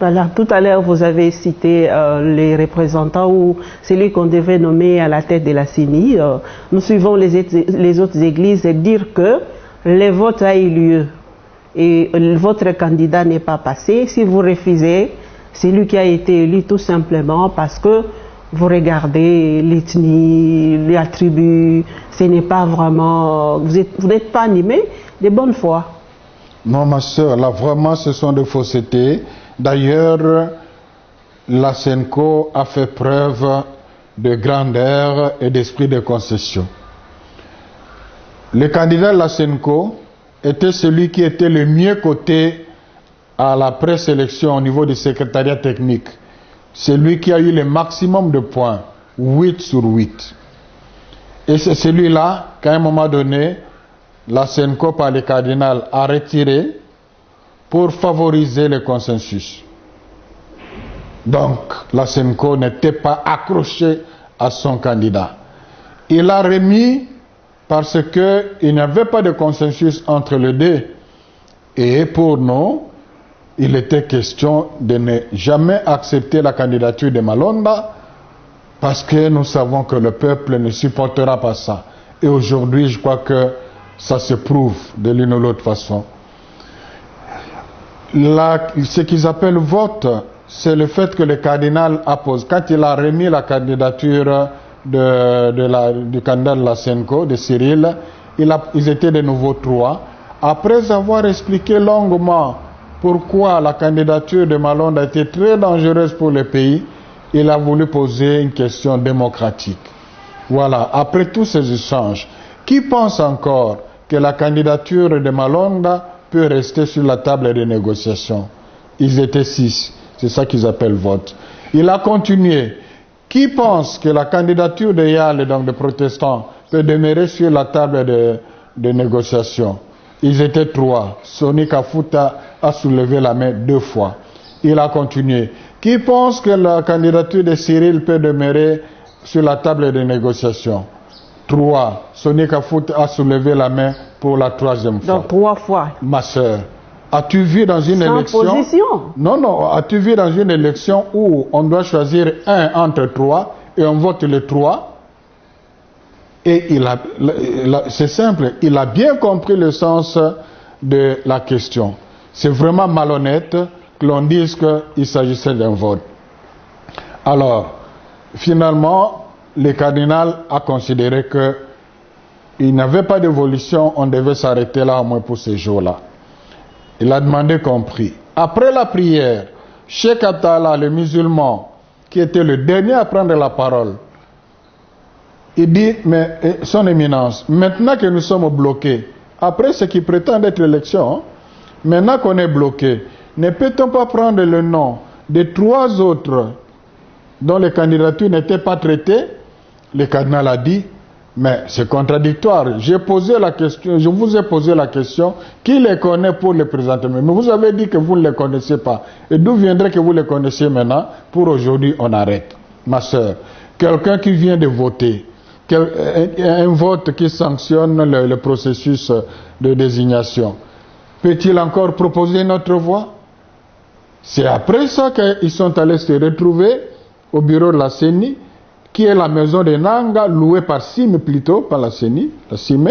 Voilà, tout à l'heure, vous avez cité les représentants ou celui qu'on devait nommer à la tête de la CENI. Nous suivons les autres églises et dire que le vote a eu lieu et votre candidat n'est pas passé. Si vous refusez, c'est lui qui a été élu tout simplement parce que vous regardez l'ethnie, la tribu, ce n'est pas vraiment... Vous n'êtes pas animé de bonne foi. Non, ma soeur, là vraiment ce sont des faussetés. D'ailleurs, la SENCO a fait preuve de grandeur et d'esprit de concession. Le candidat de la SENCO était celui qui était le mieux coté à la présélection au niveau du secrétariat technique. C'est lui qui a eu le maximum de points, 8 sur 8. Et c'est celui-là qu'à un moment donné, la SENCO par le cardinal a retiré pour favoriser le consensus. Donc, la SENCO n'était pas accrochée à son candidat. Il l'a remis parce qu'il n'y avait pas de consensus entre les deux. Et pour nous, il était question de ne jamais accepter la candidature de Malonda parce que nous savons que le peuple ne supportera pas ça. Et aujourd'hui, je crois que ça se prouve de l'une ou l'autre façon. Ce qu'ils appellent vote, c'est le fait que le cardinal appose. Quand il a remis la candidature du candidat de la SENCO, de Cyril, ils étaient de nouveau 3. Après avoir expliqué longuement pourquoi la candidature de Malonda était très dangereuse pour le pays, il a voulu poser une question démocratique. Voilà, après tous ces échanges, qui pense encore que la candidature de Malonda peut rester sur la table des négociations? Ils étaient 6, c'est ça qu'ils appellent vote. Il a continué. Qui pense que la candidature de Yale, donc des protestants, peut demeurer sur la table de négociations? Ils étaient 3. Sonny Kafuta a soulevé la main 2 fois. Il a continué. Qui pense que la candidature de Cyril peut demeurer sur la table de négociations? 3. Sonny Kafuta a soulevé la main pour la 3e fois. Donc 3 fois. Ma soeur, as-tu vu dans une élection... position. Non, as-tu vu dans une élection où on doit choisir un entre 3 et on vote les 3? Et c'est simple, il a bien compris le sens de la question. C'est vraiment malhonnête que l'on dise qu'il s'agissait d'un vote. Alors, finalement, le cardinal a considéré qu'il n'y avait pas d'évolution, on devait s'arrêter là au moins pour ces jours-là. Il a demandé qu'on prie. Après la prière, Cheikh Attala, le musulman, qui était le dernier à prendre la parole, il dit, mais son éminence, maintenant que nous sommes bloqués, après ce qui prétend être l'élection, hein, maintenant qu'on est bloqué, ne peut-on pas prendre le nom de 3 autres dont les candidatures n'étaient pas traitées? Le cardinal a dit, mais c'est contradictoire. J'ai posé la question, je vous ai posé la question, qui les connaît pour les présenter? Mais vous avez dit que vous ne les connaissez pas. Et d'où viendrait que vous les connaissiez maintenant? Pour aujourd'hui, on arrête. Ma soeur, quelqu'un qui vient de voter, un vote qui sanctionne le processus de désignation, peut-il encore proposer une autre voie? C'est après ça qu'ils sont allés se retrouver au bureau de la CENI, qui est la maison de Nanga, louée par Sime plutôt, par la CENI, la Cime.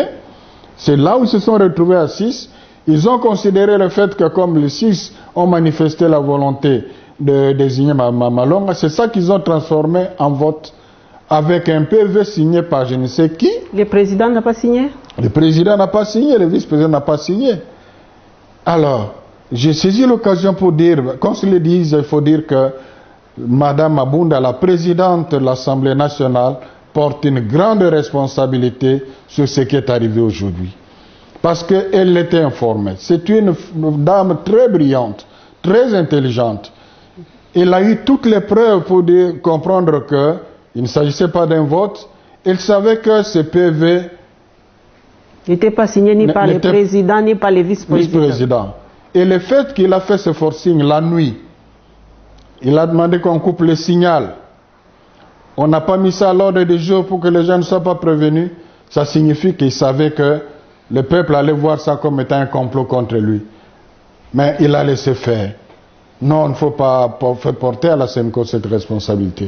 C'est là où ils se sont retrouvés à 6. Ils ont considéré le fait que comme les 6 ont manifesté la volonté de désigner Malonda, c'est ça qu'ils ont transformé en vote, avec un PV signé par je ne sais qui. Le président n'a pas signé? Le président n'a pas signé, le vice-président n'a pas signé. Alors, j'ai saisi l'occasion pour dire, comme se le disent, il faut dire que Madame Mabunda, la présidente de l'Assemblée nationale, porte une grande responsabilité sur ce qui est arrivé aujourd'hui. Parce qu'elle l'était informée. C'est une dame très brillante, très intelligente. Elle a eu toutes les preuves pour comprendre qu'il ne s'agissait pas d'un vote. Elle savait que ce PV n'était pas signé ni par le président, ni par le vice-président. Et le fait qu'il a fait ce forcing la nuit, il a demandé qu'on coupe le signal. On n'a pas mis ça à l'ordre du jour pour que les gens ne soient pas prévenus. Ça signifie qu'il savait que le peuple allait voir ça comme étant un complot contre lui. Mais il a laissé faire. Non, il ne faut pas faire porter à la SEMCO cette responsabilité.